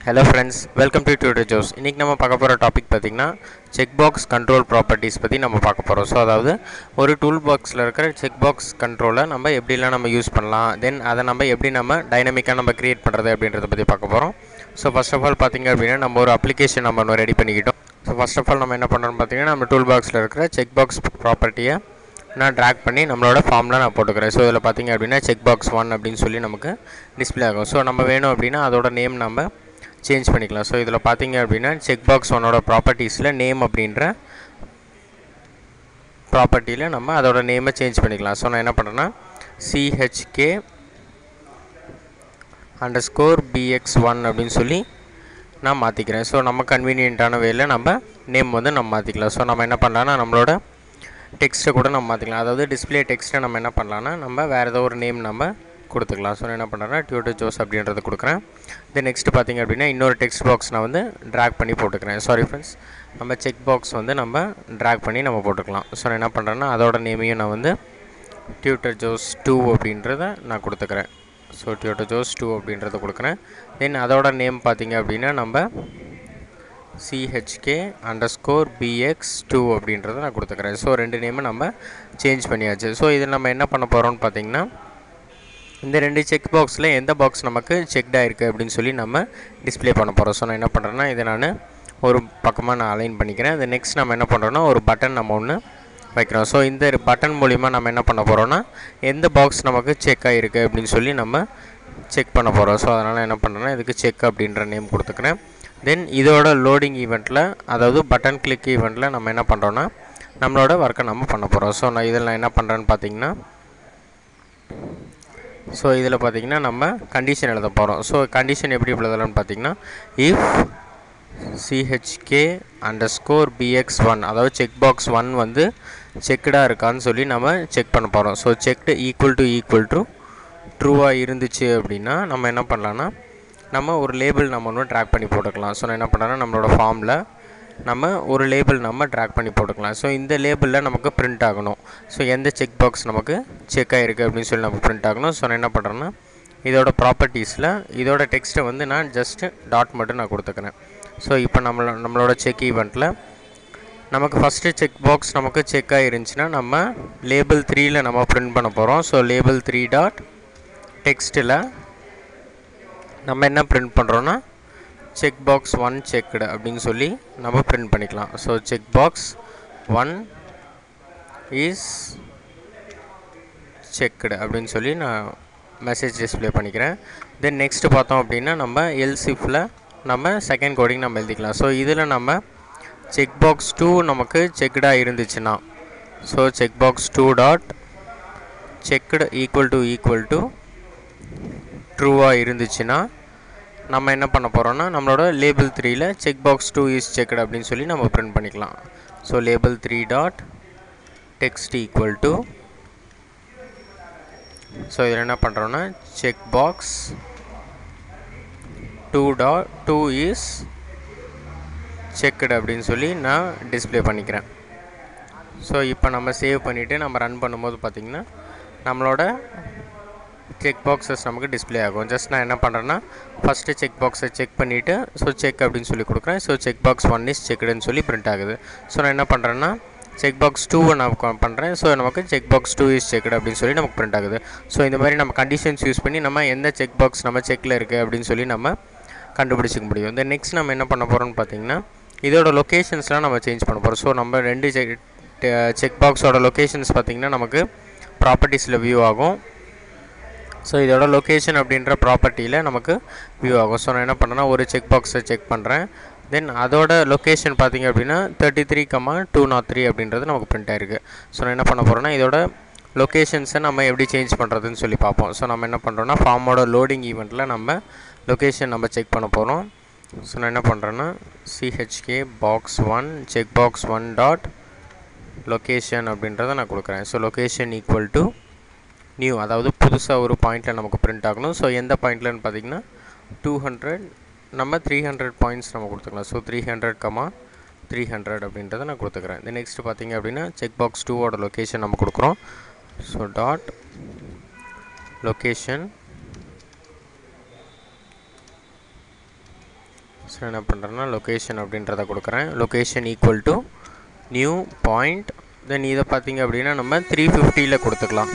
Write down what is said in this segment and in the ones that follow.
Hello friends, welcome to Tutor Joes. இன்னைக்கு நம்ம பார்க்க போற டாபிக் பாத்தீங்கன்னா செக் பாக்ஸ் கண்ட்ரோல் ப்ராப்பர்ட்டிஸ் பத்தி நம்ம பார்க்க போறோம். சோ அதாவது ஒரு டூல் பாக்ஸ்ல இருக்கிற செக் பாக்ஸ் கண்ட்ரோலை நம்ம எப்படிலாம் நம்ம யூஸ் பண்ணலாம், தென் அதை நம்ம எப்படி நம்ம டைனமிக்கா நம்ம கிரியேட் பண்றது அப்படின்றத பத்தி பார்க்க போறோம். ஸோ ஃபர்ஸ்ட் ஆஃப் ஆல் பார்த்தீங்க அப்படின்னா நம்ம ஒரு அப்ளிகேஷன் நம்ம ரெடி பண்ணிக்கிட்டோம். ஸோ ஃபர்ஸ்ட் ஆஃப் ஆல் நம்ம என்ன பண்ணுறோம்னு பார்த்தீங்கன்னா நம்ம டூல் பாக்ஸில் இருக்கிற செக் பாக்ஸ் ப்ராப்பர்ட்டியை நான் ட்ராக் பண்ணி நம்மளோட ஃபார்மில் நான் போட்டுக்கிறேன். ஸோ இதில் பார்த்தீங்க அப்படின்னா செக் பாக்ஸ் 1 அப்படின்னு சொல்லி நமக்கு டிஸ்பிளே ஆகும். ஸோ நம்ம வேணும் அப்படின்னா அதோட நேம் நம்ம சேஞ்ச் பண்ணிக்கலாம். ஸோ இதில் பார்த்தீங்க அப்படின்னா செக் பாக்ஸ் 1ஓட ப்ராப்பர்ட்டிஸில் நேம் அப்படின்ற ப்ராப்பர்ட்டியில் நம்ம அதோட நேமை சேஞ்ச் பண்ணிக்கலாம். ஸோ நான் என்ன பண்ணுறேன்னா CHK_BX1 அப்படின்னு சொல்லி நான் மாற்றிக்கிறேன். ஸோ நம்ம கன்வீனியண்ட்டான வேல நம்ம நேம் வந்து நம்ம மாற்றிக்கலாம். ஸோ நம்ம என்ன பண்ணலான்னா நம்மளோட டெக்ஸ்ட்டை கூட நம்ம மாற்றிக்கலாம். அதாவது டிஸ்பிளே டெக்ஸ்ட்டை நம்ம என்ன பண்ணலான்னா நம்ம வேறு ஏதோ ஒரு நேம் நம்ம கொடுத்துக்கலாம். ஸோ நான் என்ன பண்ணுறேன்னா டியூட்டர் ஜோஸ் அப்படின்றது கொடுக்குறேன். தென் நெக்ஸ்ட் பார்த்திங்க அப்படின்னா இன்னொரு டெக்ஸ்ட் பாக்ஸ் நான் வந்து ட்ராக் பண்ணி போட்டுக்கிறேன். சாரி ஃப்ரெண்ட்ஸ், நம்ம செக் பாக்ஸ் வந்து நம்ம ட்ராக் பண்ணி நம்ம போட்டுக்கலாம். ஸோ நான் என்ன பண்ணுறேன்னா அதோட நேமையும் நான் வந்து டியூட்டர் ஜோஸ் 2 அப்படின்றத நான் கொடுத்துக்கிறேன். ஸோ டியூட்டர் ஜோஸ் 2 அப்படின்றத கொடுக்குறேன். தென் அதோட நேம் பார்த்திங்க அப்படின்னா நம்ம CHK_BX2 அப்படின்றத நான் கொடுத்துக்கிறேன். ஸோ ரெண்டு நேமை நம்ம சேஞ்ச் பண்ணியாச்சு. ஸோ இதில் நம்ம என்ன பண்ண போகிறோம்னு பார்த்திங்கன்னா இந்த ரெண்டு செக் பாக்ஸில் எந்த பாக்ஸ் நமக்கு செக்டாக இருக்குது அப்படின்னு சொல்லி நம்ம டிஸ்பிளே பண்ண போகிறோம். ஸோ நான் என்ன பண்ணுறேன்னா இதை நான் ஒரு பக்கமாக நான் அலைன் பண்ணிக்கிறேன். அது நெக்ஸ்ட் நம்ம என்ன பண்ணுறோன்னா ஒரு பட்டன் நம்ம ஒன்று வைக்கிறோம். ஸோ இந்த பட்டன் மூலிமா நம்ம என்ன பண்ண போகிறோன்னா எந்த பாக்ஸ் நமக்கு செக் ஆகிருக்கு அப்படின்னு சொல்லி நம்ம செக் பண்ண போகிறோம். ஸோ அதனால் என்ன பண்ணுறேன்னா இதுக்கு செக் அப்படின்ற நேம் கொடுத்துக்கிறேன். தென் இதோட லோடிங் ஈவெண்ட்டில், அதாவது பட்டன் கிளிக் ஈவெண்ட்டில் நம்ம என்ன பண்ணுறோன்னா நம்மளோட ஒர்க்கை நம்ம பண்ண போகிறோம். ஸோ நான் இதில் நான் என்ன பண்ணுறேன்னு பார்த்தீங்கன்னா ஸோ இதில் பார்த்திங்கன்னா நம்ம கண்டிஷன் எழுத போகிறோம். ஸோ கண்டிஷன் எப்படி எழுதலாம்னு பார்த்திங்கன்னா இஃப் CHK_BX1 அதாவது செக் பாக்ஸ் 1 வந்து செக்குடாக இருக்கான்னு சொல்லி நம்ம செக் பண்ண போகிறோம். ஸோ செக்டு ஈக்குவல் டு ட்ரூவாக இருந்துச்சு அப்படின்னா நம்ம என்ன பண்ணலான்னா நம்ம ஒரு லேபிள் நம்ம ஒன்று ட்ராக் பண்ணி போட்டுக்கலாம். ஸோ நான் என்ன பண்ணுறேன்னா நம்மளோட ஃபார்மில் நம்ம ஒரு லேபிள் நம்ம ட்ராக் பண்ணி போட்டுக்கலாம். ஸோ இந்த லேபிளில் நமக்கு பிரிண்ட் ஆகணும். ஸோ எந்த செக் பாக்ஸ் நமக்கு செக் ஆகிருக்கு அப்படின்னு சொல்லி நமக்கு பிரிண்ட் ஆகணும். ஸோ நான் என்ன பண்ணுறேன்னா இதோட ப்ராப்பர்ட்டிஸில் இதோட டெக்ஸ்ட்டை வந்து நான் ஜஸ்ட்டு டாட் மட்டும் நான் கொடுத்துக்கிறேன். ஸோ இப்போ நம்மளோட செக் ஈவெண்ட்டில் நமக்கு ஃபஸ்ட்டு செக் பாக்ஸ் நமக்கு செக் ஆகிருந்துச்சின்னா நம்ம லேபிள் 3ல் நம்ம பிரிண்ட் பண்ண போகிறோம். ஸோ லேபிள் 3 டாட் டெக்ஸ்ட்டில் நம்ம என்ன பிரிண்ட் பண்ணுறோன்னா செக் பாக்ஸ் 1 செக்டு அப்படின்னு சொல்லி நம்ம பிரிண்ட் பண்ணிக்கலாம். So check box 1 is checked அப்படின்னு சொல்லி நான் மெசேஜ் டிஸ்பிளே பண்ணிக்கிறேன். தென் நெக்ஸ்ட்டு பார்த்தோம் அப்படின்னா நம்ம எல்சிஃபில் நம்ம செகண்ட் கோடிங் நம்ம எழுதிக்கலாம். ஸோ இதில் நம்ம செக் பாக்ஸ் 2 நமக்கு செக்டாக இருந்துச்சுன்னா so check box 2 dot checked equal to ட்ரூவாக இருந்துச்சுன்னா நம்ம என்ன பண்ண போகிறோன்னா நம்மளோட லேபிள் 3ல் செக் பாக்ஸ் 2 இஸ் செக்டு அப்படின்னு சொல்லி நம்ம பிரிண்ட் பண்ணிக்கலாம். So label 3 dot text equal to so இதில் என்ன பண்ணுறோன்னா செக் பாக்ஸ் 2 இஸ் செக்டு அப்படின்னு சொல்லி நான் டிஸ்பிளே பண்ணிக்கிறேன். ஸோ இப்போ நம்ம சேவ் பண்ணிவிட்டு நம்ம ரன் பண்ணும்போது பார்த்திங்கன்னா நம்மளோட செக் பாக்ஸஸ் நமக்கு டிஸ்பிளே ஆகும். ஜஸ்ட் நான் என்ன பண்ணுறேன்னா ஃபஸ்ட்டு செக் பாக்ஸை செக் பண்ணிவிட்டு ஸோ செக் அப்படின்னு சொல்லி கொடுக்குறேன். ஸோ செக் பாக்ஸ் 1 இஸ் செக்டுன்னு சொல்லி பிரிண்ட் ஆகுது. ஸோ நான் என்ன பண்ணுறேன்னா செக் பாக்ஸ் 2 நான் பண்ணுறேன். ஸோ நமக்கு செக் பாக்ஸ் 2 இஸ் செக்டு அப்படின்னு சொல்லி நமக்கு பிரிண்ட் ஆகுது. ஸோ இந்த மாதிரி நம்ம கண்டிஷன்ஸ் யூஸ் பண்ணி நம்ம எந்த செக் பாக்ஸ் நம்ம செக்கில் இருக்குது அப்படின்னு சொல்லி நம்ம கண்டுபிடிச்சிக்க முடியும். இந்த நெக்ஸ்ட் நம்ம என்ன பண்ண போகிறோம்னு பார்த்திங்கன்னா இதோட லொக்கேஷன்ஸ்லாம் நம்ம சேஞ்ச் பண்ண போகிறோம். ஸோ நம்ம ரெண்டு செக் பாக்ஸோட லொக்கேஷன்ஸ் பார்த்திங்கன்னா நமக்கு ப்ராப்பர்ட்டிஸில் வியூ ஆகும். ஸோ இதோட லொக்கேஷன் அப்படின்ற ப்ராப்பர்ட்டியில் நமக்கு வியூ ஆகும். ஸோ நான் என்ன பண்ணுறேன்னா ஒரு செக் பாக்ஸை செக் பண்ணுறேன். தென் அதோட லொக்கேஷன் பார்த்திங்க அப்படின்னா 33,203 அப்படின்றது நமக்கு பிரிண்ட் ஆகிருக்கு. ஸோ நான் என்ன பண்ண போகிறேன்னா இதோட லொக்கேஷன்ஸை நம்ம எப்படி சேஞ்ச் பண்ணுறதுன்னு சொல்லி பார்ப்போம். ஸோ நம்ம என்ன பண்ணுறோன்னா ஃபார்மோட லோடிங் ஈவெண்ட்டில் நம்ம லொக்கேஷன் நம்ம செக் பண்ண போகிறோம். ஸோ நான் என்ன பண்ணுறேன்னா CHK_BOX1 check box 1 dot location அப்படின்றத நான் கொடுக்குறேன். So location equal to new, அதாவது புதுசாக ஒரு பாயிண்டில் நமக்கு பிரிண்ட் ஆகணும். ஸோ எந்த பாயிண்ட்லன்னு பார்த்திங்கன்னா 200 நம்ம 300 பாயிண்ட்ஸ் நம்ம கொடுத்துக்கலாம். ஸோ 300, அப்படின்றத நான் கொடுத்துக்கிறேன். இந்த நெக்ஸ்ட் பார்த்திங்க அப்படின்னா செக் பாக்ஸ் 2ஓட லொக்கேஷன் நம்ம கொடுக்குறோம். ஸோ டாட் லொக்கேஷன் ஸோ என்ன பண்ணுறேன்னா லொக்கேஷன் அப்படின்றத கொடுக்குறேன். Location equal to new point. Then இதை பார்த்திங்க அப்படின்னா நம்ம 350 கொடுத்துக்கலாம்.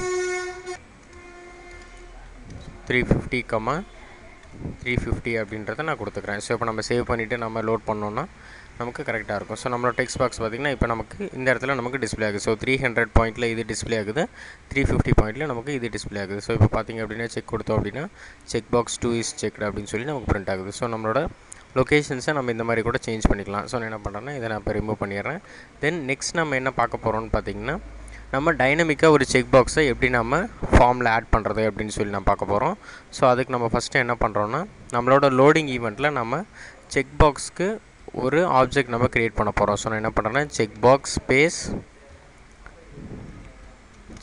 350 அப்படின்றத நான் கொடுத்துக்கிறேன். ஸோ இப்போ நம்ம சேவ் பண்ணிவிட்டு நம்ம லோட் பண்ணோன்னா நமக்கு கரெக்டாக இருக்கும். ஸோ நம்மளோட டெக்ஸ்ட் பாக்ஸ் பார்த்திங்கன்னா இப்போ நமக்கு இந்த இடத்துல நமக்கு டிஸ்பிளே ஆகுது. ஸோ 300 பாயிண்ட்டில் இது டிஸ்பிளே ஆகுது, 350 பாயிண்ட்டில் நமக்கு இது டிஸ்பிளே ஆகுது. ஸோ இப்போ பார்த்திங்க அப்படின்னா செக் கொடுத்தோம் அப்படின்னா செக் பாக்ஸ் 2 இஸ் செக்டு அப்படின்னு சொல்லி நமக்கு பிரிண்ட் ஆகுது. ஸோ நம்மளோட லொக்கேஷன்ஸை நம்ம இந்த மாதிரி கூட சேஞ்ச் பண்ணிக்கலாம். ஸோ நான் என்ன பண்ணுறேன்னா இதை நான் இப்போ ரிமூவ் பண்ணிடுறேன். தென் நெக்ஸ்ட் நம்ம என்ன பார்க்க போகிறோம்னு பார்த்திங்கன்னா நம்ம டைனமிக்காக ஒரு செக் பாக்ஸை எப்படி நம்ம ஃபார்மில் ஆட் பண்ணுறது அப்படின்னு சொல்லி நான் பார்க்க போகிறோம். ஸோ அதுக்கு நம்ம ஃபஸ்ட்டு என்ன பண்ணுறோன்னா நம்மளோட லோடிங் ஈவெண்ட்டில் நம்ம செக் பாக்ஸ்க்கு ஒரு ஆப்ஜெக்ட் நம்ம க்ரியேட் பண்ண போகிறோம். ஸோ நான் என்ன பண்ணுறேன்னா check box space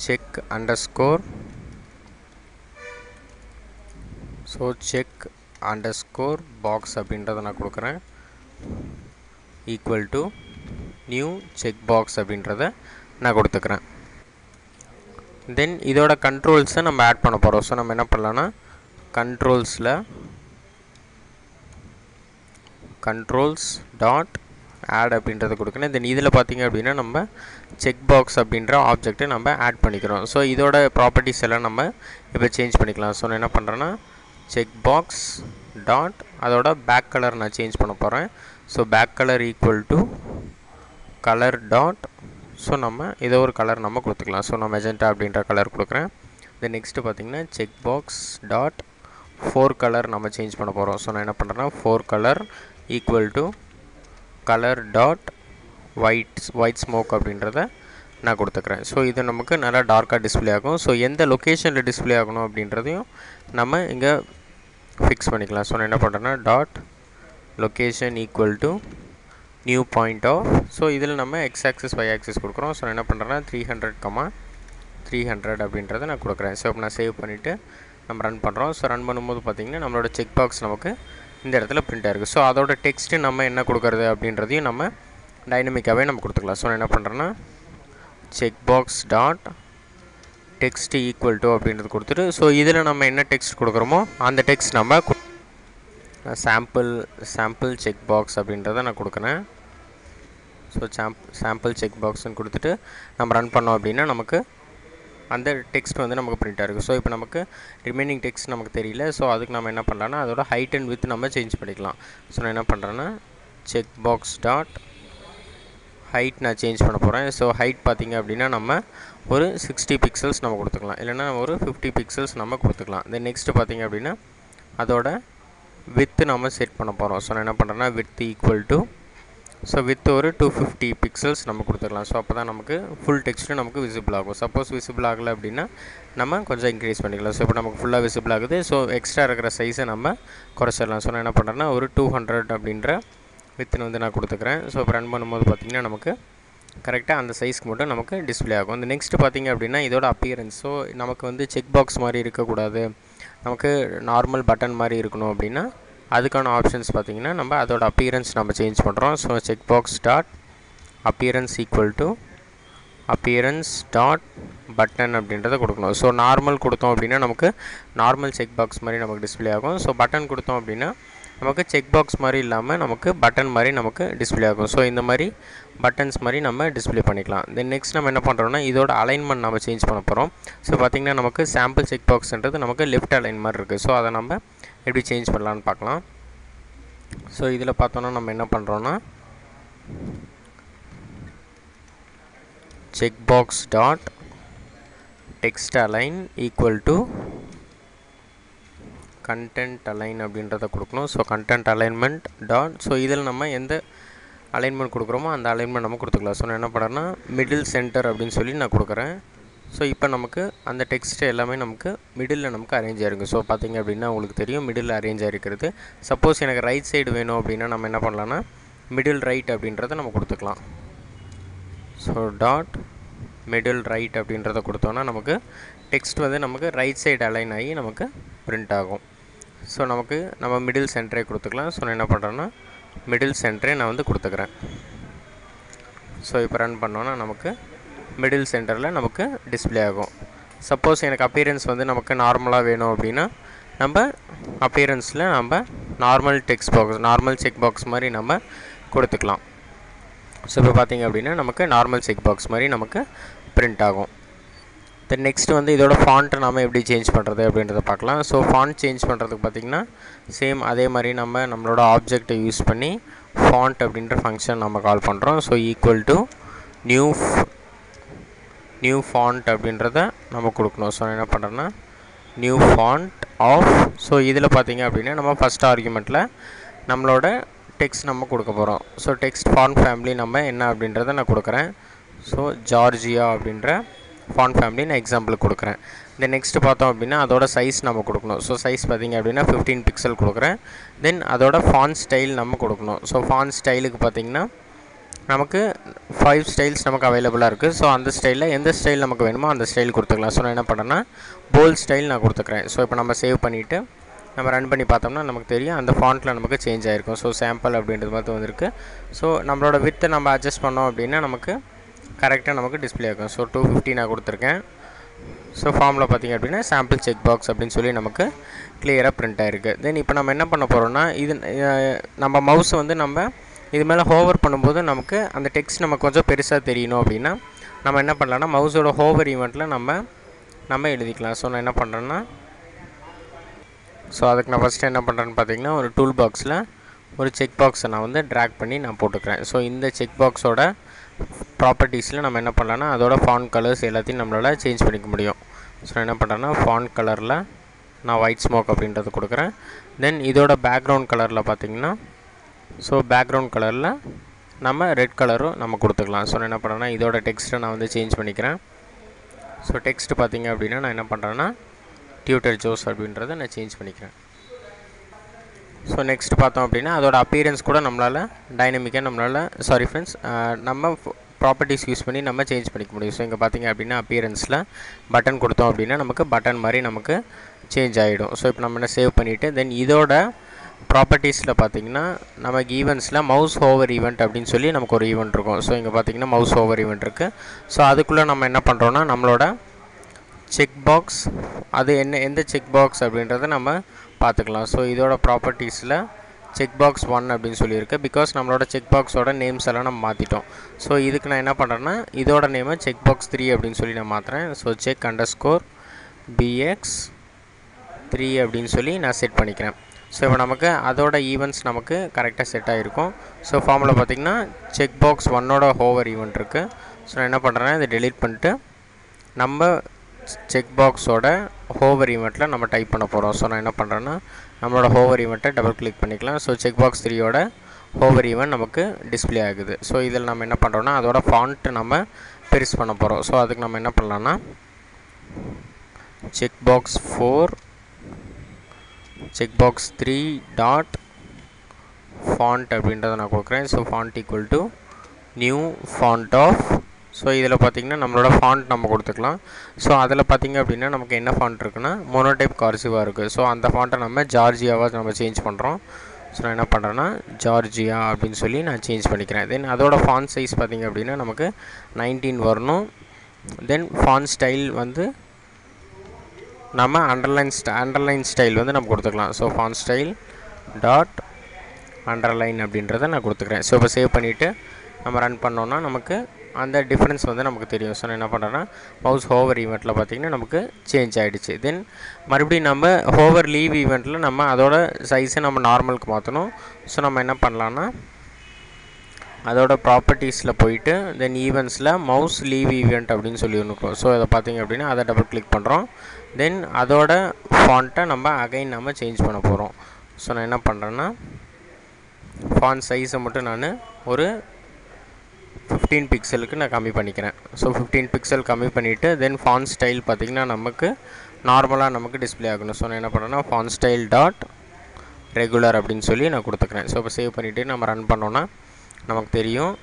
check underscore box அப்படின்றத நான் கொடுக்குறேன் equal to new check box அப்படின்றத நான் கொடுத்துக்கிறேன். தென் இதோட கண்ட்ரோல்ஸை நம்ம ஆட் பண்ண போகிறோம். ஸோ நம்ம என்ன பண்ணலான்னா கண்ட்ரோல்ஸ் டாட் ஆட் அப்படின்றத கொடுக்கணும். தென் இதில் பார்த்திங்க அப்படின்னா நம்ம செக் பாக்ஸ் அப்படின்ற ஆப்ஜெக்ட்டை நம்ம ஆட் பண்ணிக்கிறோம். ஸோ இதோட ப்ராப்பர்ட்டிஸ் எல்லாம் நம்ம இப்போ சேஞ்ச் பண்ணிக்கலாம். ஸோ நான் என்ன பண்ணுறேன்னா செக் பாக்ஸ் டாட் அதோட பேக் கலர் நான் சேஞ்ச் பண்ண போகிறேன். So back colour equal to colour dot so நம்ம ஏதோ ஒரு கலர் நம்ம கொடுத்துக்கலாம். ஸோ நான் மெஜெண்டா அப்படின்ற கலர் கொடுக்குறேன். தென் நெக்ஸ்ட்டு பார்த்திங்கன்னா செக் பாக்ஸ் டாட் 4 கலர் நம்ம சேஞ்ச் பண்ண போகிறோம். ஸோ நான் என்ன பண்ணுறேன்னா 4 colour equal to colour dot white smoke அப்படின்றத நான் கொடுத்துக்கிறேன். ஸோ இது நமக்கு நல்லா டார்க்காக டிஸ்பிளே ஆகும். ஸோ எந்த லொக்கேஷனில் டிஸ்பிளே ஆகணும் அப்படின்றதையும் நம்ம இங்கே ஃபிக்ஸ் பண்ணிக்கலாம். ஸோ நான் என்ன பண்ணுறேன்னா dot location equal to new point of. So இதில் நம்ம எக்ஸ் ஆக்சிஸ் ஒய் ஆக்சிஸ் கொடுக்குறோம். ஸோ நான் என்ன பண்ணுறேன்னா 300 அப்படின்றத நான் கொடுக்குறேன். ஸோ இப்போ நான் சேவ் பண்ணிவிட்டு நம்ம ரன் பண்ணுறோம். ஸோ ரன் பண்ணும்போது பார்த்திங்கன்னா நம்மளோட செக் பாக்ஸ் நமக்கு இந்த இடத்துல பிரிண்ட் ஆகிருக்கு. ஸோ அதோட டெக்ஸ்ட்டு நம்ம என்ன கொடுக்குறது அப்படின்றதையும் நம்ம டைனமிக்காகவே நம்ம கொடுத்துக்கலாம். ஸோ நான் என்ன பண்ணுறேன்னா check box dot text equal to அப்படின்றது கொடுத்துட்டு ஸோ இதில் நம்ம என்ன டெக்ஸ்ட் கொடுக்குறோமோ அந்த டெக்ஸ்ட் நம்ம சாம்பிள் செக் பாக்ஸ் அப்படின்றத நான் கொடுக்குறேன். ஸோ சாம்பிள் செக் பாக்ஸ்ன்னு கொடுத்துட்டு நம்ம ரன் பண்ணோம் அப்படின்னா நமக்கு அந்த டெக்ஸ்ட் வந்து நமக்கு பிரிண்ட் ஆகிருக்கு. ஸோ இப்போ நமக்கு ரிமைனிங் டெக்ஸ்ட் நமக்கு தெரியல. ஸோ அதுக்கு நம்ம என்ன பண்ணலான்னா அதோட ஹைட் அண்ட் வித் நம்ம சேஞ்ச் பண்ணிக்கலாம். ஸோ நான் என்ன பண்ணுறேன்னா செக் பாக்ஸ் டாட் ஹைட் நான் சேஞ்ச் பண்ண போகிறேன். ஸோ ஹைட் பார்த்திங்க அப்படின்னா நம்ம ஒரு 60 பிக்சல்ஸ் நம்ம கொடுத்துக்கலாம், இல்லைனா ஒரு 50 பிக்சல்ஸ் நம்ம கொடுத்துக்கலாம். தென் நெக்ஸ்ட்டு பார்த்திங்க அப்படின்னா அதோட வித்து நம்ம செட் பண்ண போகிறோம். ஸோ நான் என்ன பண்ணுறேன்னா with equal to so with ஒரு 250 பிக்சல்ஸ் நம்ம கொடுத்துக்கலாம். ஸோ அப்போ தான் நமக்கு ஃபுல் டெக்ஸ்ட்டு நமக்கு விசிபிள் ஆகும். சப்போஸ் விசிபிள் ஆகலை அப்படின்னா நம்ம கொஞ்சம் இன்க்ரீஸ் பண்ணிக்கலாம். ஸோ இப்போ நமக்கு ஃபுல்லாக விசிபிள் ஆகுது. ஸோ எக்ஸ்ட்ரா இருக்கிற சைஸை நம்ம குறைச்சிடலாம். ஸோ நான் என்ன பண்ணுறேன்னா ஒரு 200 அப்படின்ற வித்துன்னு வந்து நான் கொடுத்துக்கிறேன். ஸோ இப்போ ரன் பண்ணும்போது பார்த்திங்கன்னா நமக்கு கரெக்டாக அந்த சைஸ்க்கு மட்டும் நமக்கு டிஸ்பிளே ஆகும். இந்த நெக்ஸ்ட்டு பார்த்திங்க அப்படின்னா இதோட அப்பியரன்ஸ். ஸோ நமக்கு வந்து செக் பாக்ஸ் மாதிரி இருக்கக்கூடாது, நமக்கு நார்மல் பட்டன் மாதிரி இருக்கணும் அப்படின்னா அதுக்கான ஆப்ஷன்ஸ் பார்த்திங்கன்னா நம்ம அதோட அப்பியரன்ஸ் நம்ம சேஞ்ச் பண்ணுறோம். So check box dot appearance equal to appearance dot button அப்படின்றத கொடுக்கணும். ஸோ நார்மல் கொடுத்தோம் அப்படின்னா நமக்கு நார்மல் செக் பாக்ஸ் மாதிரி நமக்கு டிஸ்பிளே ஆகும். ஸோ பட்டன் கொடுத்தோம் அப்படின்னா நமக்கு செக் பாக்ஸ் மாதிரி இல்லாமல் நமக்கு பட்டன் மாதிரி நமக்கு டிஸ்பிளே ஆகும். ஸோ இந்த மாதிரி பட்டன்ஸ் மாதிரி நம்ம டிஸ்பிளே பண்ணிக்கலாம். தென் நெக்ஸ்ட் நம்ம என்ன பண்ணுறோம்னா இதோட அலைன்மெண்ட் நம்ம சேஞ்ச் பண்ண போகிறோம். ஸோ பார்த்திங்கன்னா நமக்கு சாம்பிள் செக் பாக்ஸ்ன்றது நமக்கு லெஃப்ட் அலைன் மாதிரி இருக்குது. ஸோ அதை நம்ம எப்படி சேஞ்ச் பண்ணலான்னு பார்க்கலாம். ஸோ இதில் பார்த்தோன்னா நம்ம என்ன பண்ணுறோன்னா check box dot text align equal to content align அப்படின்றத கொடுக்கணும். So content alignment dot so இதில் நம்ம எந்த அலைன்மெண்ட் கொடுக்குறோமோ அந்த அலைன்மெண்ட் நம்ம கொடுத்துக்கலாம். ஸோ நான் என்ன பண்ணுறேன்னா மிடில் சென்டர் அப்படின்னு சொல்லி நான் கொடுக்குறேன். ஸோ இப்போ நமக்கு அந்த டெக்ஸ்ட்டு எல்லாமே நமக்கு மிடில் நமக்கு அரேஞ்ச் ஆகிருக்கு. ஸோ பார்த்திங்க அப்படின்னா உங்களுக்கு தெரியும் மிடில் அரேஞ்ச் ஆகிருக்கிறது. சப்போஸ் எனக்கு ரைட் சைடு வேணும் அப்படின்னா நம்ம என்ன பண்ணலான்னா மிடில் ரைட் அப்படின்றத நம்ம கொடுத்துக்கலாம். ஸோ டாட் மிடில் ரைட் அப்படின்றத கொடுத்தோன்னா நமக்கு டெக்ஸ்ட் வந்து நமக்கு ரைட் சைடு அலைன் ஆகி நமக்கு பிரிண்ட் ஆகும். ஸோ நமக்கு நம்ம மிடில் சென்டரே கொடுத்துக்கலாம். ஸோ நான் என்ன பண்ணுறேன்னா மிடில் சென்டரே நான் வந்து கொடுத்துக்கிறேன். ஸோ இப்போ ரன் பண்ணோன்னா நமக்கு மிடில் சென்டரில் நமக்கு டிஸ்பிளே ஆகும். சப்போஸ் எனக்கு அப்பியரன்ஸ் வந்து நமக்கு நார்மலாக வேணும் அப்படின்னா நம்ம அப்பியரன்ஸில் நம்ம normal text box normal check box மாதிரி நம்ம கொடுத்துக்கலாம். ஸோ இப்போ பார்த்திங்க அப்படின்னா நமக்கு நார்மல் செக் பாக்ஸ் மாதிரி நமக்கு பிரிண்ட் ஆகும். தென் நெக்ஸ்ட் வந்து இதோட ஃபாண்ட்டை நம்ம எப்படி சேஞ்ச் பண்ணுறது அப்படின்றத பார்க்கலாம். ஸோ ஃபாண்ட் சேஞ்ச் பண்ணுறதுக்கு பார்த்திங்கன்னா சேம் அதே மாதிரி நம்மளோட ஆப்ஜெக்டை யூஸ் பண்ணி ஃபாண்ட் அப்படின்ற ஃபங்க்ஷன் நம்ம கால் பண்ணுறோம். So equal to new font அப்படின்றத நம்ம கொடுக்கணும். ஸோ என்ன பண்ணுறோன்னா நியூ ஃபாண்ட் ஆஃப். ஸோ இதில் பார்த்திங்க அப்படின்னா நம்ம ஃபஸ்ட் ஆர்குமெண்ட்டில் நம்மளோட டெக்ஸ்ட் நம்ம கொடுக்க போகிறோம். ஸோ டெக்ஸ்ட் ஃபாண்ட் ஃபேமிலி நம்ம என்ன அப்படின்றத நான் கொடுக்குறேன். ஸோ ஜார்ஜியா அப்படின்ற ஃபாண்ட் ஃபேமிலி நான் எக்ஸாம்பிளுக்கு கொடுக்குறேன். இந்த நெக்ஸ்ட்டு பார்த்தோம் அப்படின்னா அதோட சைஸ் நம்ம கொடுக்கணும். ஸோ சைஸ் பார்த்திங்க அப்படின்னா 15 பிக்சல் கொடுக்குறேன். தென் அதோட ஃபாண்ட் ஸ்டைல் நம்ம கொடுக்கணும். ஸோ ஃபாண்ட் ஸ்டைலுக்கு பார்த்திங்கன்னா நமக்கு 5 ஸ்டைல்ஸ் நமக்கு அவைலபிளாக இருக்குது. ஸோ அந்த ஸ்டைலில் எந்த ஸ்டைல் நமக்கு வேணுமோ அந்த ஸ்டைல் கொடுத்துக்கலாம். ஸோ நான் என்ன பண்ணுறேன்னா போல்ட் ஸ்டைல் நான் கொடுத்துக்கிறேன். ஸோ இப்போ நம்ம சேவ் பண்ணிவிட்டு நம்ம ரன் பண்ணி பார்த்தோம்னா நமக்கு தெரியும் அந்த ஃபாண்ட்டில் நமக்கு சேஞ்ச் ஆகிருக்கும். ஸோ சாம்பிள் அப்படின்றது மாதிரி வந்திருக்கு. ஸோ நம்மளோட வித்தை நம்ம அட்ஜஸ்ட் பண்ணோம் அப்படின்னா நமக்கு கரெக்டாக நமக்கு டிஸ்பிளே ஆகும். ஸோ 250 நான் கொடுத்துருக்கேன். ஸோ ஃபார்மில் பார்த்திங்க அப்படின்னா சாம்பிள் செக் பாக்ஸ் அப்படின்னு சொல்லி நமக்கு கிளியராக பிரிண்ட் ஆகிருக்கு. தென் இப்போ நம்ம என்ன பண்ண போகிறோம்னா இது நம்ம மவுஸ் வந்து நம்ம இது மேலே ஹோவர் பண்ணும்போது நமக்கு அந்த டெக்ஸ்ட் நமக்கு கொஞ்சம் பெருசாக தெரியணும் அப்படின்னா நம்ம என்ன பண்ணலாம்னா மவுஸோட ஹோவர் ஈவெண்ட்டில் நம்ம எழுதிக்கலாம். ஸோ நான் என்ன பண்ணுறேன்னா ஸோ அதுக்கு நான் ஃபஸ்ட்டு என்ன பண்ணுறேன்னு பார்த்தீங்கன்னா ஒரு டூல் பாக்ஸில் ஒரு செக் பாக்ஸை நான் வந்து ட்ராக் பண்ணி நான் போட்டுக்கிறேன். ஸோ இந்த செக் பாக்ஸோட ப்ராப்பர்ட்டிஸில் நம்ம என்ன பண்ணலாம்னா அதோட ஃபாண்ட் கலர்ஸ் எல்லாத்தையும் நம்மளால் சேஞ்ச் பண்ணிக்க முடியும். ஸோ நான் என்ன பண்ணுறேன்னா ஃபாண்ட் கலரில் நான் ஒயிட் ஸ்மோக் அப்படின்றது கொடுக்குறேன். தென் இதோட பேக்ரவுண்ட் கலரில் பார்த்திங்கன்னா ஸோ பேக்ரவுண்ட் கலரில் நம்ம ரெட் கலரும் நம்ம கொடுத்துக்கலாம். ஸோ நான் என்ன பண்ணுறேன்னா இதோட டெக்ஸ்ட்டை நான் வந்து சேஞ்ச் பண்ணிக்கிறேன். ஸோ டெக்ஸ்ட் பார்த்திங்க அப்படின்னா நான் என்ன பண்ணுறேன்னா டியூட்டர் ஜோஸ் அப்படின்றத நான் சேஞ்ச் பண்ணிக்கிறேன். ஸோ நெக்ஸ்ட் பார்த்தோம் அப்படின்னா அதோட அப்பியரன்ஸ் கூட நம்மளால் டைனமிக்காக நம்ம ப்ராப்பர்ட்டிஸ் யூஸ் பண்ணி நம்ம சேஞ்ச் பண்ணிக்க முடியும். ஸோ இங்கே பார்த்திங்க அப்படின்னா அப்பியரன்ஸில் பட்டன் கொடுத்தோம் அப்படின்னா நமக்கு பட்டன் மாதிரி நமக்கு சேஞ்ச் ஆகிடும். ஸோ இப்போ நம்ம என்ன சேவ் பண்ணிவிட்டு தென் இதோட ப்ராப்பர்ட்டிஸில் பார்த்திங்கன்னா நமக்கு ஈவெண்ட்ஸில் மவுஸ் ஓவர் ஈவெண்ட் அப்படின்னு சொல்லி நமக்கு ஒரு ஈவெண்ட் இருக்கும். ஸோ இங்கே பார்த்திங்கன்னா மவுஸ் ஓவர் ஈவெண்ட் இருக்குது. ஸோ அதுக்குள்ளே நம்ம என்ன பண்ணுறோன்னா நம்மளோட செக் பாக்ஸ் அது எந்த செக் பாக்ஸ் அப்படின்றத நம்ம பார்த்துக்கலாம். ஸோ இதோட ப்ராப்பர்ட்டிஸில் செக் பாக்ஸ் 1 அப்படின்னு சொல்லியிருக்கு. பிகாஸ் நம்மளோட செக் பாக்ஸோட நேம்ஸ் எல்லாம் நம்ம மாற்றிட்டோம். ஸோ இதுக்கு நான் என்ன பண்ணுறேன்னா இதோட நேமை செக் பாக்ஸ் 3 அப்படின்னு சொல்லி நான் மாற்றுறேன். ஸோ செக் _ BX3 அப்படின்னு சொல்லி நான் செட் பண்ணிக்கிறேன். ஸோ இப்போ நமக்கு அதோட ஈவெண்ட்ஸ் நமக்கு கரெக்டாக செட் ஆகிருக்கும். ஸோ ஃபார்மில் பார்த்திங்கன்னா செக் பாக்ஸ் 1ஓட ஹோவர் ஈவெண்ட் இருக்குது. ஸோ நான் என்ன பண்ணுறேன்னா இதை டெலீட் பண்ணிட்டு நம்ம செக் பாக்ஸோட ஹோவர் ஈவெண்ட்டில் நம்ம டைப் பண்ண போகிறோம். ஸோ நான் என்ன பண்ணுறேன்னா நம்மளோட ஹோவர் ஈவெண்ட்டை டபுள் கிளிக் பண்ணிக்கலாம். ஸோ செக் பாக்ஸ் 3ஓட ஹோவர் ஈவெண்ட் நமக்கு டிஸ்பிளே ஆகுது. ஸோ இதில் நம்ம என்ன பண்ணுறோன்னா அதோட ஃபாண்ட்டு நம்ம பெருசு பண்ண போகிறோம். ஸோ அதுக்கு நம்ம என்ன பண்ணலான்னா check box 4 check box 3 dot font அப்படின்றத நான் கொடுக்குறேன். So font equal to new font of. So இதில் பார்த்திங்கன்னா நம்மளோட ஃபாண்ட் நம்ம கொடுத்துக்கலாம். ஸோ அதில் பார்த்திங்க அப்படின்னா நமக்கு என்ன ஃபாண்ட் இருக்குன்னா மோனோடைப் கார்சிவாக இருக்குது. ஸோ அந்த ஃபாண்ட்டை நம்ம ஜார்ஜியாவாக நம்ம சேஞ்ச் பண்ணுறோம். ஸோ நான் என்ன பண்ணுறேன்னா ஜார்ஜியா அப்படின்னு சொல்லி நான் சேஞ்ச் பண்ணிக்கிறேன். தென் அதோட ஃபாண்ட் சைஸ் பார்த்திங்க அப்படின்னா நமக்கு 19 வரணும். தென் ஃபாண்ட் ஸ்டைல் வந்து நம்ம அண்டர்லைன் ஸ்டைல் வந்து நம்ம கொடுத்துக்கலாம். So font style dot underline அப்படின்றத நான் கொடுத்துக்கிறேன். ஸோ இப்போ சேவ் பண்ணிவிட்டு நம்ம ரன் பண்ணோன்னா நமக்கு அந்த டிஃப்ரென்ஸ் வந்து நமக்கு தெரியும். ஸோ நான் என்ன பண்ணுறேன்னா மவுஸ் ஹோவர் ஈவெண்ட்டில் பார்த்திங்கன்னா நமக்கு சேஞ்ச் ஆகிடுச்சு. தென் மறுபடியும் நம்ம ஹோவர் லீவ் ஈவெண்ட்டில் நம்ம அதோட சைஸை நம்ம நார்மலுக்கு மாற்றணும். ஸோ நம்ம என்ன பண்ணலான்னா அதோட ப்ராப்பர்ட்டிஸில் போயிட்டு தென் ஈவெண்ட்ஸில் மவுஸ் லீவ் ஈவெண்ட் அப்படின்னு சொல்லி ஒன்று இருக்கும். ஸோ அதை பார்த்திங்க அப்படின்னா அதை டபுள் கிளிக் பண்ணுறோம். தென் அதோட ஃபாண்ட்டை நம்ம அகைன் நம்ம சேஞ்ச் பண்ண போகிறோம். ஸோ நான் என்ன பண்ணுறேன்னா ஃபாண்ட் சைஸை மட்டும் நான் ஒரு 15 பிக்சலுக்கு நான் கம்மி பண்ணிக்கிறேன். ஸோ 15 பிக்சல் கம்மி பண்ணிவிட்டு தென் ஃபாண்ட் ஸ்டைல் பார்த்திங்கன்னா நமக்கு நார்மலாக நமக்கு டிஸ்பிளே ஆகணும். ஸோ நான் என்ன பண்ணுறேன்னா ஃபாண்ட் ஸ்டைல் டாட் ரெகுலர் அப்படின்னு சொல்லி நான் கொடுத்துக்கிறேன். ஸோ இப்போ சேவ் பண்ணிவிட்டு நம்ம ரன் பண்ணோன்னா நமக்கு தெரியும்.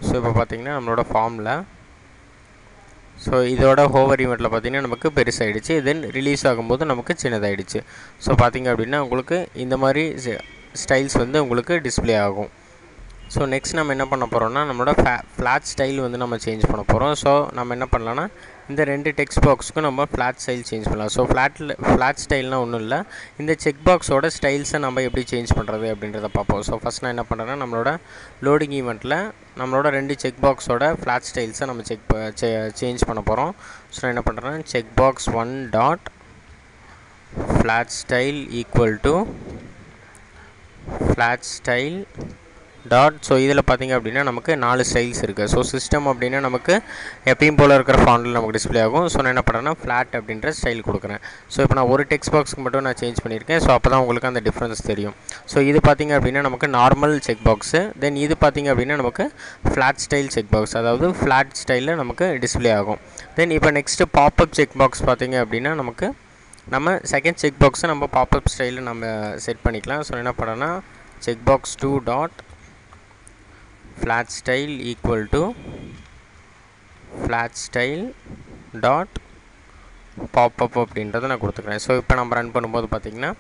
ஸோ இப்போ பார்த்திங்கன்னா நம்மளோட ஃபார்மில் ஸோ இதோட ஹோவர் ஈவெண்ட்டில் பார்த்திங்கன்னா நமக்கு பெருசாகிடுச்சு. தென் ரிலீஸ் ஆகும்போது நமக்கு சின்னதாகிடுச்சு. ஸோ பார்த்திங்க அப்படின்னா உங்களுக்கு இந்த மாதிரி ஸ்டைல்ஸ் வந்து உங்களுக்கு டிஸ்பிளே ஆகும். ஸோ நெக்ஸ்ட் நம்ம என்ன பண்ண போகிறோம்னா நம்மளோட ஃப்ளாட் ஸ்டைல் வந்து நம்ம சேஞ்ச் பண்ண போகிறோம். ஸோ நம்ம என்ன பண்ணலான்னா இந்த 2 டெக்ஸ்ட் பாக்ஸுக்கும் நம்ம ஃப்ளாட் ஸ்டைல் சேஞ்ச் பண்ணலாம். ஸோ ஃப்ளாட் ஸ்டைல்னால் ஒன்றும் இல்லை, இந்த செக் பாக்ஸோட ஸ்டைல்ஸை நம்ம எப்படி சேஞ்ச் பண்ணுறது அப்படின்றத பார்ப்போம். ஸோ ஃபஸ்ட் நான் என்ன பண்ணுறேன்னா நம்மளோட லோடிங் ஈவெண்ட்டில் நம்மளோட 2 செக் பாக்ஸோட ஃப்ளாட் ஸ்டைல்ஸை நம்ம சேஞ்ச் பண்ண போகிறோம். ஸோ நான் என்ன பண்ணுறேன்னா check box 1 dot flat style equal to flat style dot. So இதில் பார்த்திங்க அப்படின்னா நமக்கு 4 ஸ்டைல்ஸ் இருக்குது. ஸோ சிஸ்டம் அப்படின்னா நமக்கு எப்பயும் போல் இருக்கிற ஃபாண்டில் நமக்கு டிஸ்பிளே ஆகும். ஸோ நான் என்ன பண்ணுறேன்னா ஃப்ளாட் அப்படின்ற ஸ்டைல் கொடுக்குறேன். ஸோ இப்போ நான் ஒரு டெக்ஸ்ட் பாக்ஸுக்கு மட்டும் நான் சேஞ்ச் பண்ணியிருக்கேன். ஸோ அப்போ தான் உங்களுக்கு அந்த டிஃப்ரென்ஸ் தெரியும். ஸோ இது பார்த்திங்க அப்படின்னா நமக்கு நார்மல் செக் பாக்ஸு, தென் இது பார்த்திங்க அப்படின்னா நமக்கு ஃப்ளாட் ஸ்டைல் செக் பாக்ஸ், அதாவது ஃப்ளாட் ஸ்டைலில் நமக்கு டிஸ்பிளே ஆகும். தென் இப்போ நெக்ஸ்ட்டு பாப்அப் செக் பாக்ஸ் பார்த்திங்க அப்படின்னா நமக்கு நம்ம செகண்ட் செக் பாக்ஸை நம்ம பாப்அப் ஸ்டைலில் நம்ம செட் பண்ணிக்கலாம். ஸோ என்ன பண்ணுறேன்னா check box 2 dot flat style equal to flat style dot pop up அப்படின்றத நான் கொடுத்துக்கிறேன். ஸோ இப்போ நம்ம ரன் பண்ணும்போது பார்த்திங்கன்னா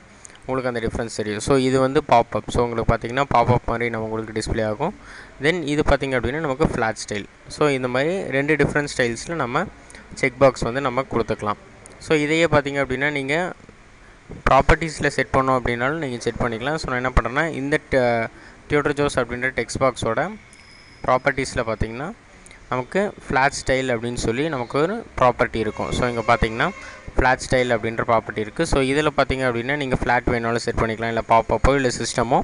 உங்களுக்கு அந்த டிஃப்ரென்ஸ் தெரியும். ஸோ இது வந்து பாப்அப். ஸோ உங்களுக்கு பார்த்திங்கன்னா பாப்அப் மாதிரி நம்ம உங்களுக்கு டிஸ்பிளே ஆகும். தென் இது பார்த்திங்க அப்படின்னா நமக்கு ஃப்ளாட் ஸ்டைல். ஸோ இந்த மாதிரி 2 டிஃப்ரெண்ட் ஸ்டைல்ஸில் நம்ம செக் பாக்ஸ் வந்து நம்ம கொடுத்துக்கலாம். ஸோ இதையே பார்த்திங்க அப்படின்னா நீங்கள் ப்ராப்பர்ட்டிஸில் செட் பண்ணோம் அப்படின்னாலும் நீங்கள் செட் பண்ணிக்கலாம். ஸோ நான் என்ன பண்ணுறேன்னா இந்த டியூட்டர் ஜோஸ் அப்படின்ற டெக்ஸ்ட் பாக்ஸோட ப்ராப்பர்ட்டிஸில் பார்த்திங்கன்னா நமக்கு ஃப்ளாட் ஸ்டைல் அப்படின்னு சொல்லி நமக்கு ஒரு ப்ராப்பர்ட்டி இருக்கும். ஸோ இங்கே பார்த்திங்கன்னா ஃப்ளாட் ஸ்டைல் அப்படின்ற ப்ராப்பர்ட்டி இருக்குது. ஸோ இதில் பார்த்திங்க அப்படின்னா நீங்கள் ஃப்ளாட் வேணாலும் செட் பண்ணிக்கலாம், இல்லை பாப்பப்போ இல்லை சிஸ்டமோ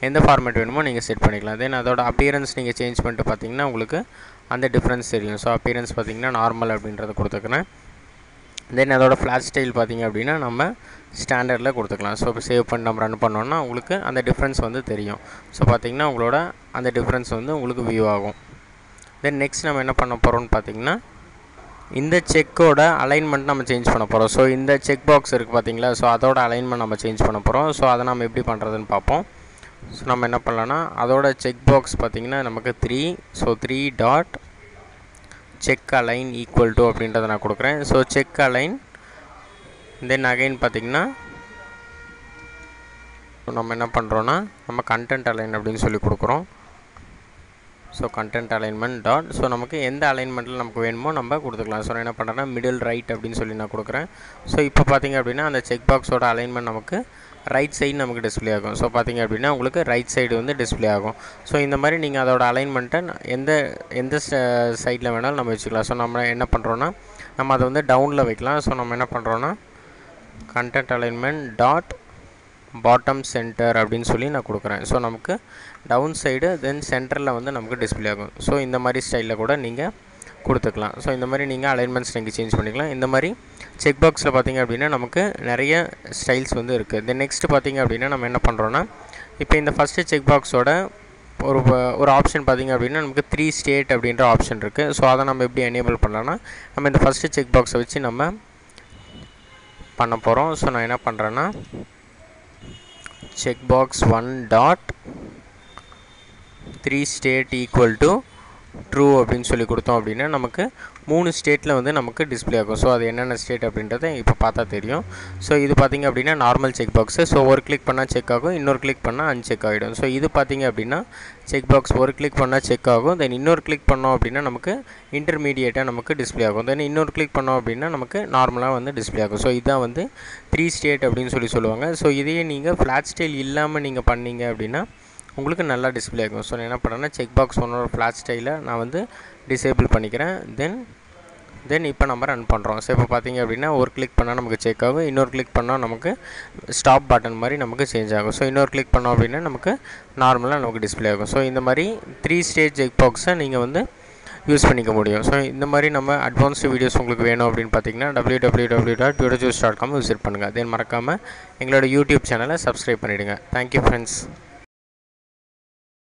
எந்த ஃபார்மேட் வேணுமோ நீங்கள் செட் பண்ணிக்கலாம். தென் அதோட அப்பியரன்ஸ் நீங்கள் சேஞ்ச் பண்ணிட்டு பார்த்திங்கன்னா உங்களுக்கு அந்த டிஃப்ரென்ஸ் தெரியும். ஸோ அப்பியரன்ஸ் பார்த்திங்கன்னா நார்மல் அப்படின்றத கொடுத்துக்கிறேன். தென் அதோட ஃப்ளாட் ஸ்டைல் பார்த்திங்க அப்படின்னா நம்ம ஸ்டாண்டர்டில் கொடுத்துக்கலாம். ஸோ இப்போ சேவ் பண்ணி நம்ம ரன் பண்ணோன்னா உங்களுக்கு அந்த டிஃப்ரென்ஸ் வந்து தெரியும். ஸோ பார்த்திங்கன்னா உங்களோட அந்த டிஃப்ரென்ஸ் வந்து உங்களுக்கு வியூ ஆகும். தென் நெக்ஸ்ட் நம்ம என்ன பண்ண போகிறோம்னு பார்த்திங்கன்னா இந்த செக்கோட அலைன்மெண்ட் நம்ம சேஞ்ச் பண்ண போகிறோம். ஸோ இந்த செக் பாக்ஸ் இருக்குது பார்த்திங்களா, ஸோ அதோட அலைன்மெண்ட் நம்ம சேஞ்ச் பண்ண போகிறோம். ஸோ அதை நம்ம எப்படி பண்ணுறதுன்னு பார்ப்போம். ஸோ நம்ம என்ன பண்ணலான்னா அதோட செக் பாக்ஸ் பார்த்திங்கன்னா நமக்கு 3. So 3 dot check align equal to அப்படின்றத நான் கொடுக்குறேன். So check align then again பார்த்திங்கன்னா நம்ம என்ன பண்ணுறோன்னா நம்ம கண்டென்ட் அலைன் அப்படின்னு சொல்லி கொடுக்குறோம். So content alignment dot. So நமக்கு எந்த அலைன்மெண்ட்டில் நமக்கு வேணுமோ நம்ம கொடுத்துக்கலாம். ஸோ நான் என்ன பண்ணுறேன்னா மிடில் ரைட் அப்படின்னு சொல்லி நான் கொடுக்குறேன். ஸோ இப்போ பார்த்திங்க அப்படின்னா அந்த செக் பாக்ஸோட அலைன்மெண்ட் நமக்கு ரைட் சைடு நமக்கு டிஸ்பிளே ஆகும். ஸோ பார்த்திங்க அப்படின்னா உங்களுக்கு ரைட் சைடு வந்து டிஸ்பிளே ஆகும். ஸோ இந்த மாதிரி நீங்கள் அதோட அலைன்மெண்ட்டை எந்த சைடில் வேணாலும் நம்ம வச்சுக்கலாம். ஸோ நம்ம என்ன பண்ணுறோன்னா நம்ம அதை வந்து டவுனில் வைக்கலாம். ஸோ நம்ம என்ன பண்ணுறோன்னா content alignment dot bottom centre அப்படின்னு சொல்லி நான் கொடுக்குறேன். ஸோ நமக்கு டவுன் சைடு தென் சென்டரில் வந்து நமக்கு டிஸ்பிளே ஆகும். ஸோ இந்த மாதிரி ஸ்டைலில் கூட நீங்கள் கொடுத்துக்கலாம். ஸோ இந்த மாதிரி நீங்கள் அலைன்மெண்ட்ஸ் நீங்கள் சேஞ்ச் பண்ணிக்கலாம். இந்த மாதிரி செக் பாக்ஸில் பார்த்திங்க அப்படின்னா நமக்கு நிறைய ஸ்டைல்ஸ் வந்து இருக்குது. தென் நெக்ஸ்ட்டு பார்த்திங்க அப்படின்னா நம்ம என்ன பண்ணுறோன்னா இப்போ இந்த ஃபஸ்ட்டு செக் பாக்ஸோட ஒரு ஆப்ஷன் பார்த்திங்க அப்படின்னா நமக்கு 3 ஸ்டேட் அப்படின்ற ஆப்ஷன் இருக்குது. ஸோ அதை நம்ம எப்படி எனேபிள் பண்ணலான்னா நம்ம இந்த ஃபஸ்ட்டு செக் பாக்ஸை வச்சு நம்ம பண்ண போகிறோம். ஸோ நான் என்ன பண்ணுறேன்னா check box 1 dot 3 state equal to true அப்படின்னு சொல்லி கொடுத்தோம் அப்படின்னா நமக்கு 3 ஸ்டேட்டில் வந்து நமக்கு டிஸ்பிளே ஆகும். ஸோ அது என்னென்ன ஸ்டேட் அப்படின்றத இப்போ பார்த்தா தெரியும். ஸோ இது பார்த்திங்க அப்படின்னா நார்மல் செக் பாக்ஸு. ஸோ ஒரு கிளிக் பண்ணால் செக் ஆகும், இன்னொரு கிளிக் பண்ணால் அன்செக் ஆகிடும். ஸோ இது பார்த்திங்க அப்படின்னா செக் பாக்ஸ் ஒரு கிளிக் பண்ணால் செக் ஆகும், தென் இன்னொரு கிளிக் பண்ணோம் அப்படின்னா நமக்கு இன்டர்மீடியேட்டாக நமக்கு டிஸ்பிளே ஆகும், தென் இன்னொரு கிளிக் பண்ணோம் அப்படின்னா நமக்கு நார்மலாக வந்து டிஸ்பிளே ஆகும். ஸோ இதுதான் வந்து 3 ஸ்டேட் அப்படின்னு சொல்லி சொல்லுவாங்க. ஸோ இதையே நீங்கள் ஃப்ளாட் ஸ்டைல் இல்லாமல் நீங்கள் பண்ணீங்க அப்படின்னா உங்களுக்கு நல்லா டிஸ்பிளே ஆகும். ஸோ நான் என்ன பண்ணுறேன்னா செக் பாக்ஸ் ஒன்னோட ஃப்ளாட் ஸ்டைலை நான் வந்து டிசேபிள் பண்ணிக்கிறேன். தென் இப்போ நம்ம ரன் பண்ணுறோம். ஸோ இப்போ பார்த்திங்க அப்படின்னா ஒரு கிளிக் பண்ணால் நமக்கு செக் ஆகும், இன்னொரு கிளிக் பண்ணால் நமக்கு ஸ்டாப் பட்டன் மாதிரி நமக்கு சேஞ்ச் ஆகும். ஸோ இன்னொரு கிளிக் பண்ணோம் அப்படின்னா நமக்கு நார்மலாக நமக்கு டிஸ்பிளே ஆகும். ஸோ இந்த மாதிரி 3 ஸ்டேஜ் செக் பாக்ஸை நீங்கள் வந்து யூஸ் பண்ணிக்க முடியும். ஸோ இந்த மாதிரி நம்ம அட்வான்ஸ்டு வீடியோஸ் உங்களுக்கு வேணும் அப்படின்னு பார்த்தீங்கன்னா www.tutorjuice.com விசிட் பண்ணுங்கள். தென் மறக்காமல் எங்களோட யூடியூப் சேனலை சப்ஸ்கிரைப் பண்ணிவிடுங்க. Thank you friends.